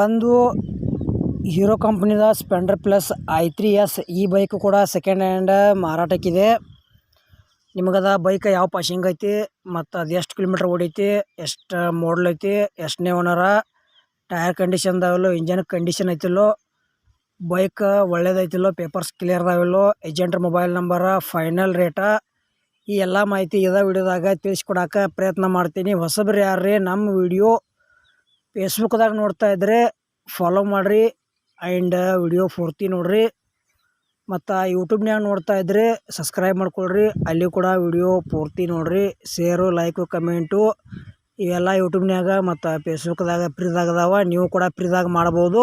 ಒಂದು ಹೀರೋ ಕಂಪ್ನಿದ Splendor plus i3s ಈ ಬೈಕ್ ಕೂಡ ಸೆಕೆಂಡ್ ಹ್ಯಾಂಡ್ ಮಾರಾಟಕ್ಕಿದೆ. ನಿಮಗದ ಬೈಕ್ ಯಾವ ಪಾಸಿಂಗ್ ಐತಿ ಮತ್ತು ಅದು ಎಷ್ಟು ಕಿಲೋಮೀಟ್ರ್ ಓಡೈತಿ, ಎಷ್ಟು ಮಾಡಲ್ ಐತಿ, ಎಷ್ಟನೇ ಓನರ, ಟೈರ್ ಕಂಡೀಷನ್ ಅದಾವಿಲ್ಲೋ, ಇಂಜನ್ ಕಂಡೀಷನ್ ಐತಿಲ್ಲೋ, ಬೈಕ್ ಒಳ್ಳೇದೈತಿಲ್ಲೋ, ಪೇಪರ್ಸ್ ಕ್ಲಿಯರ್ ಅದಾವಿಲ್ಲೋ, ಏಜೆಂಟ್ರ ಮೊಬೈಲ್ ನಂಬರ, ಫೈನಲ್ ರೇಟ, ಈ ಎಲ್ಲ ಮಾಹಿತಿ ಇದೇ ವಿಡಿಯೋದಾಗ ತಿಳಿಸ್ಕೊಡೋಕೆ ಪ್ರಯತ್ನ ಮಾಡ್ತೀನಿ. ಹೊಸಬ್ರು ಯಾರ್ರಿ ನಮ್ಮ ವಿಡಿಯೋ ಫೇಸ್ಬುಕ್ದಾಗ ನೋಡ್ತಾ ಇದ್ದರೆ ಫಾಲೋ ಮಾಡಿರಿ ಆ್ಯಂಡ್ ವಿಡಿಯೋ ಪೂರ್ತಿ ನೋಡಿರಿ. ಮತ್ತು ಯೂಟ್ಯೂಬ್ನ್ಯಾಗ ನೋಡ್ತಾ ಇದ್ದರೆ ಸಬ್ಸ್ಕ್ರೈಬ್ ಮಾಡ್ಕೊಳ್ರಿ, ಅಲ್ಲಿ ಕೂಡ ವಿಡಿಯೋ ಪೂರ್ತಿ ನೋಡಿರಿ. ಶೇರು, ಲೈಕು, ಕಮೆಂಟು ಇವೆಲ್ಲ ಯೂಟ್ಯೂಬ್ನ್ಯಾಗ ಮತ್ತು ಫೇಸ್ಬುಕ್ದಾಗ ಫ್ರೀದಾಗ ಅದಾವ, ನೀವು ಕೂಡ ಫ್ರೀದಾಗ ಮಾಡ್ಬೋದು.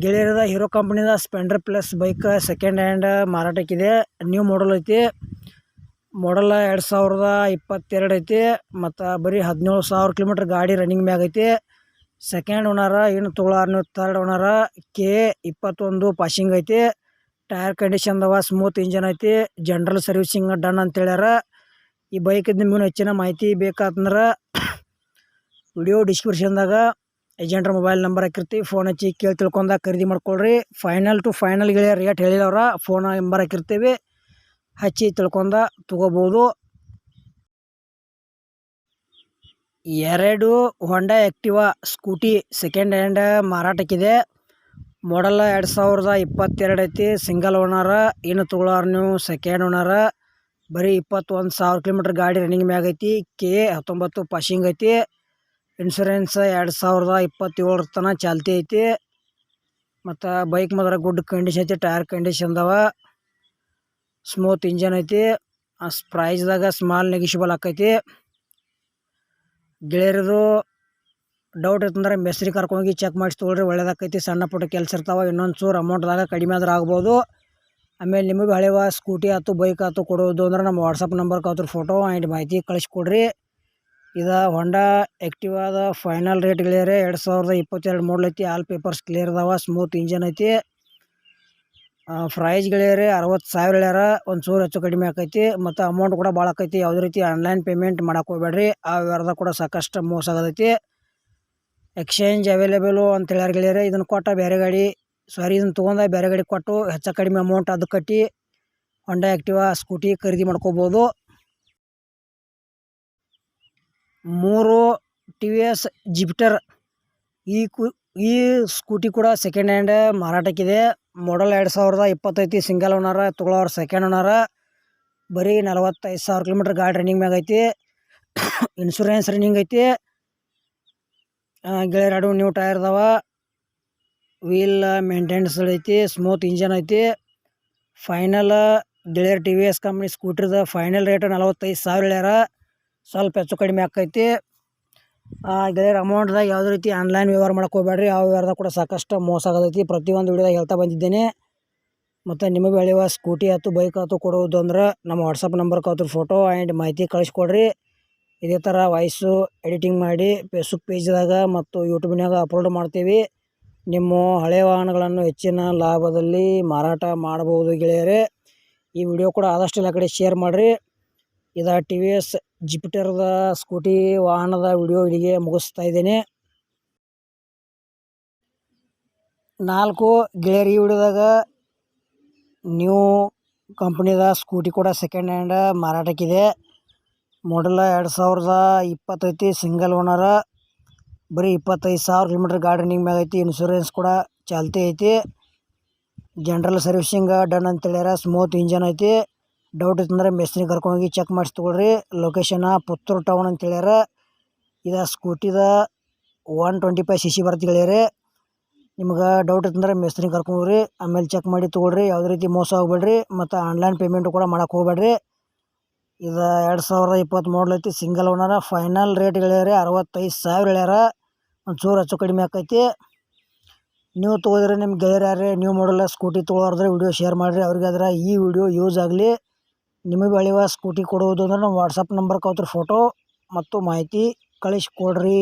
ಗೆಳೆಯರದ ಹೀರೋ ಕಂಪ್ನಿದ Splendor plus bike second hand ಮಾರಾಟಕ್ಕಿದೆ. ನ್ಯೂ ಮಾಡಲ್ ಐತಿ, ಮಾಡಲ್ 2022 ಐತಿ ಮತ್ತು ಬರೀ 17,000 ಕಿಲೋಮೀಟ್ರ್ ಗಾಡಿ ರನ್ನಿಂಗ್ ಮ್ಯಾಗ ಐತಿ. ಸೆಕೆಂಡ್ ಓನರ, ಇನ್ನು ತೊಗೊಳಾರ್ನು ಥರ್ಡ್ ಓನರ, K21 ಪಾಸಿಂಗ್ ಐತಿ. ಟೈರ್ ಕಂಡೀಷನ್ ಅದಾವ, ಸ್ಮೂತ್ ಇಂಜನ್ ಐತಿ, ಜನರಲ್ ಸರ್ವಿಸಿಂಗ್ ಡನ್ ಅಂತ ಹೇಳ್ಯಾರ. ಈ ಬೈಕಿಂದ ನಿಮಗೂ ಹೆಚ್ಚಿನ ಮಾಹಿತಿ ಬೇಕಾತಂದ್ರೆ ವಿಡಿಯೋ ಡಿಸ್ಕ್ರಿಪ್ಷನ್ದಾಗ ಏಜೆಂಟ್ರ ಮೊಬೈಲ್ ನಂಬರ್ ಹಾಕಿರ್ತೀವಿ, ಫೋನ್ ಹಚ್ಚಿ ಕೇಳಿ ತಿಳ್ಕೊಂಡ ಖರೀದಿ ಮಾಡ್ಕೊಳ್ರಿ. ಫೈನಲ್ ಟು ಫೈನಲ್ ಗೆಳೆಯ ರೇಟ್ ಹೇಳಿದವ್ರ ಫೋನ್ ನಂಬರ್ ಹಾಕಿರ್ತೀವಿ, ಹಚ್ಚಿ ತಿಳ್ಕೊಂಡ ತೊಗೋಬೋದು. 2 ಹೊಂಡಾ ಆ್ಯಕ್ಟಿವಾ ಸ್ಕೂಟಿ ಸೆಕೆಂಡ್ ಹ್ಯಾಂಡ್ ಮಾರಾಟಕ್ಕಿದೆ. ಮಾಡಲ್ 2022 ಐತಿ, ಸಿಂಗಲ್ ಓನರ, ಇನ್ನು ತೊಗೊಳಾರ ನೀವು ಸೆಕೆಂಡ್ ಓನರ, ಬರೀ 21,000 ಕಿಲೋಮೀಟ್ರ್ ಗಾಡಿ ರನ್ನಿಂಗ್ ಮ್ಯಾಗ ಐತಿ. K19 ಪಾಸಿಂಗ್ ಐತಿ. ಇನ್ಶೂರೆನ್ಸ್ 2027 ತನಕ ಚಾಲ್ತಿ ಐತಿ. ಮತ್ತು ಬೈಕ್ ಮಾತ್ರ ಗುಡ್ ಕಂಡೀಷನ್ ಐತಿ, ಟೈರ್ ಕಂಡೀಷನ್ ಅದಾವ, ಸ್ಮೂತ್ ಇಂಜನ್ ಐತಿ. ಪ್ರೈಸ್ದಾಗ ಸ್ಮಾಲ್ ನೆಗಿಷಿಬಲ್ ಆಕೈತಿ. ಗೆಳೆಯರದು ಡೌಟ್ ಐತಂದ್ರೆ ಮೆಸ್ರಿ ಕರ್ಕೊಂಡೋಗಿ ಚೆಕ್ ಮಾಡಿಸಿ ತೊಗೊಳ್ರಿ, ಒಳ್ಳೇದಾಕೈತಿ. ಸಣ್ಣ ಪುಟ್ಟ ಕೆಲಸ ಇರ್ತಾವೆ, ಇನ್ನೊಂದು ಚೂರು ಅಮೌಂಟ್ದಾಗ ಕಡಿಮೆ ಆದ್ರೆ ಆಗ್ಬೋದು. ಆಮೇಲೆ ನಿಮಗೆ ಹಳೆವ ಸ್ಕೂಟಿ ಆಯ್ತು ಬೈಕ್ ಆಯ್ತು ಕೊಡೋದು ಅಂದ್ರೆ ನಮ್ಮ ವಾಟ್ಸಪ್ ನಂಬರ್ಗೆ ಅದ್ರ ಫೋಟೋ ಆ್ಯಂಡ್ ಮಾಹಿತಿ ಕಳಿಸ್ಕೊಡ್ರಿ. ಇದು ಹೊಂಡಾ ಆ್ಯಕ್ಟಿವಾದ ಫೈನಲ್ ರೇಟ್ ಗೆಳೆಯರೆ 2022 ಮಾಡಲ್ ಐತಿ. ಆಲ್ ಪೇಪರ್ಸ್ ಕ್ಲಿಯರ್ ಅದಾವ, ಸ್ಮೂತ್ ಇಂಜನ್ ಐತಿ. ಪ್ರೈಸ್ ಗೆಳೆಯರೆ 60,000 ಹೇಳ್ಯಾರ, ಒಂದು ಚೂರು ಹೆಚ್ಚು ಕಡಿಮೆ ಆಕೈತಿ. ಮತ್ತು ಅಮೌಂಟ್ ಕೂಡ ಭಾಳ ಆಕೈತಿ. ಯಾವುದೇ ರೀತಿ ಆನ್ಲೈನ್ ಪೇಮೆಂಟ್ ಮಾಡಕ್ಕೆ ಹೋಗ್ಬೇಡ್ರಿ, ಆ ವ್ಯವಹಾರದ ಕೂಡ ಸಾಕಷ್ಟು ಮೋಸ ಆಗತೈತಿ. ಎಕ್ಸ್ಚೇಂಜ್ ಅವೈಲೇಬಲು ಅಂತ ಹೇಳ್ಯಾರ ಗೆಳೆಯರೆ. ಇದನ್ನು ಕೊಟ್ಟ ಬೇರೆ ಗಾಡಿ ಇದನ್ನು ತೊಗೊಂಡ ಬೇರೆ ಗಾಡಿ ಕೊಟ್ಟು ಹೆಚ್ಚು ಕಡಿಮೆ ಅಮೌಂಟ್ ಅದು ಕಟ್ಟಿ ಹೊಂಡಾ ಆ್ಯಕ್ಟಿವಾ ಸ್ಕೂಟಿ ಖರೀದಿ ಮಾಡ್ಕೋಬೋದು. 3 TVS ಜಿಪ್ಟರ್ ಈ ಸ್ಕೂಟಿ ಕೂಡ ಸೆಕೆಂಡ್ ಹ್ಯಾಂಡ್ ಮಾರಾಟಕ್ಕಿದೆ. ಮಾಡಲ್ 2020 ಐತಿ, ಸಿಂಗಲ್ ಓನರ, ತೊಗೊಳೋರು ಸೆಕೆಂಡ್ ಓನರ, ಬರೀ 45,000 ಕಿಲೋಮೀಟ್ರ್ ಗಾಡಿ ರನ್ನಿಂಗ್ ಮ್ಯಾಗ ಐತಿ. ಇನ್ಶೂರೆನ್ಸ್ ರನ್ನಿಂಗ್ ಐತಿ. ಗೆಳೆಯರ 2 ನ್ಯೂ ಟೈರ್ ಅದಾವ, ವೀಲ್ ಮೇಂಟೆನೆನ್ಸ್ ಐತಿ, ಸ್ಮೂತ್ ಇಂಜನ್ ಐತಿ. ಫೈನಲ್ ಗೆಳೆಯರ್ TVS ಕಂಪ್ನಿ ಸ್ಕೂಟ್ರದ ಫೈನಲ್ ರೇಟ್ 45,000 ಹೇಳ್ಯಾರ, ಸ್ವಲ್ಪ ಹೆಚ್ಚು ಕಡಿಮೆ ಆಕೈತಿ. ಗೆಳೆಯರ ಅಮೌಂಟ್ದಾಗ ಯಾವುದೇ ರೀತಿ ಆನ್ಲೈನ್ ವ್ಯವಹಾರ ಮಾಡಕ್ಕೆ ಹೋಗ್ಬೇಡ್ರಿ, ಆ ವ್ಯವಹಾರದಾಗ ಕೂಡ ಸಾಕಷ್ಟು ಮೋಸ ಆಗತೈತಿ. ಪ್ರತಿಯೊಂದು ವಿಡಿಯೋದಾಗ ಹೇಳ್ತಾ ಬಂದಿದ್ದೇನೆ. ಮತ್ತು ನಿಮಗೆ ಬೆಳೆಯುವ ಸ್ಕೂಟಿ ಆಯ್ತು ಬೈಕ್ ಆಯ್ತು ಕೊಡೋದು ಅಂದ್ರೆ ನಮ್ಮ ವಾಟ್ಸಪ್ ನಂಬರ್ಗೆ ಅದ್ರ ಫೋಟೋ ಆ್ಯಂಡ್ ಮಾಹಿತಿ ಕಳಿಸ್ಕೊಡ್ರಿ. ಇದೇ ಥರ ವಾಯ್ಸು ಎಡಿಟಿಂಗ್ ಮಾಡಿ ಫೇಸ್ಬುಕ್ ಪೇಜ್ದಾಗ ಮತ್ತು ಯೂಟ್ಯೂಬ್ನಾಗ ಅಪ್ಲೋಡ್ ಮಾಡ್ತೀವಿ. ನಿಮ್ಮ ಹಳೆಯ ವಾಹನಗಳನ್ನು ಹೆಚ್ಚಿನ ಲಾಭದಲ್ಲಿ ಮಾರಾಟ ಮಾಡಬಹುದು ಗೆಳೆಯರೆ. ಈ ವಿಡಿಯೋ ಕೂಡ ಆದಷ್ಟು ಎಲ್ಲ ಕಡೆ ಶೇರ್ ಮಾಡಿರಿ. ಇದು TVS ಜಿಪ್ಟರ್ದ ಸ್ಕೂಟಿ ವಾಹನದ ವಿಡಿಯೋ ಇಲ್ಲಿಗೆ ಮುಗಿಸ್ತಾ ಇದ್ದೇನೆ. 4 ಗೆಳೆಯರಿ ವಿಡಿಯೋದಾಗ ನ್ಯೂ ಕಂಪ್ನಿದ ಸ್ಕೂಟಿ ಕೂಡ ಸೆಕೆಂಡ್ ಹ್ಯಾಂಡ್ ಮಾರಾಟಕ್ಕಿದೆ. ಮಾಡಲ್ 2020 ಐತಿ, ಸಿಂಗಲ್ ಓನರ, ಬರೀ 25,000 ಕಿಲೋಮೀಟ್ರ್ ಗಾಡಿ ರನ್ನಿಂಗ್ ಮ್ಯಾಗ ಐತಿ. ಇನ್ಶೂರೆನ್ಸ್ ಕೂಡ ಚಾಲ್ತಿ ಐತಿ. ಜನರಲ್ ಸರ್ವಿಸಿಂಗ್ ಡನ್ ಅಂತ ಹೇಳ್ಯಾರ, ಸ್ಮೂತ್ ಇಂಜನ್ ಐತಿ. ಡೌಟ್ ಇತ್ತಂದ್ರೆ ಮೆಸ್ಸಿನ ಕರ್ಕೊಂಡೋಗಿ ಚೆಕ್ ಮಾಡಿಸಿ ತೊಗೊಳ್ರಿ. ಲೊಕೇಶನ ಪುತ್ತೂರು ಟೌನ್ ಅಂತ ಹೇಳ್ಯಾರ. ಇದು ಸ್ಕೂಟಿದ 125cc ಬರುತ್ತೆ ಗೆಳೆಯರೆ. ನಿಮ್ಗೆ ಡೌಟ್ ಇತ್ತಂದ್ರೆ ಮೆಸ್ಸಿನ ಕರ್ಕೊಂಡ್ರಿ, ಆಮೇಲೆ ಚೆಕ್ ಮಾಡಿ ತೊಗೊಳ್ರಿ. ಯಾವುದೇ ರೀತಿ ಮೋಸ ಹೋಗ್ಬೇಡ್ರಿ ಮತ್ತು ಆನ್ಲೈನ್ ಪೇಮೆಂಟು ಕೂಡ ಮಾಡಕ್ಕೆ ಹೋಗ್ಬೇಡ್ರಿ. ಇದು 2020 ಮಾಡಲ್ ಐತಿ, ಸಿಂಗಲ್ ಓನರ. ಫೈನಲ್ ರೇಟ್ ಗೆಳೆಯರೆ 65,000 ಹೇಳ್ಯಾರ, ಒಂದು ಚೂರು ಹೆಚ್ಚು ಕಡಿಮೆ ಆಕೈತಿ. ನೀವು ತೊಗೋದ್ರೆ ನಿಮ್ಮ ಗೆಳೆಯರು ಯಾರೇ ನ್ಯೂ ಮಾಡಲ್ ಸ್ಕೂಟಿ ತೊಗೊಳೋದ್ರೆ ವಿಡಿಯೋ ಶೇರ್ ಮಾಡಿರಿ, ಅವ್ರಿಗಾದ್ರೆ ಈ ವಿಡಿಯೋ ಯೂಸ್ ಆಗಲಿ. ನಿಮಗೆ ಬೆಳೆಯುವ ಸ್ಕೂಟಿ ಕೊಡುವುದು ಅಂದ್ರೆ ನಮ್ಮ ವಾಟ್ಸಪ್ ನಂಬರ್ಗೆ ಅದ್ರ ಫೋಟೋ ಮತ್ತು ಮಾಹಿತಿ ಕಳಿಸ್ಕೊಡ್ರಿ.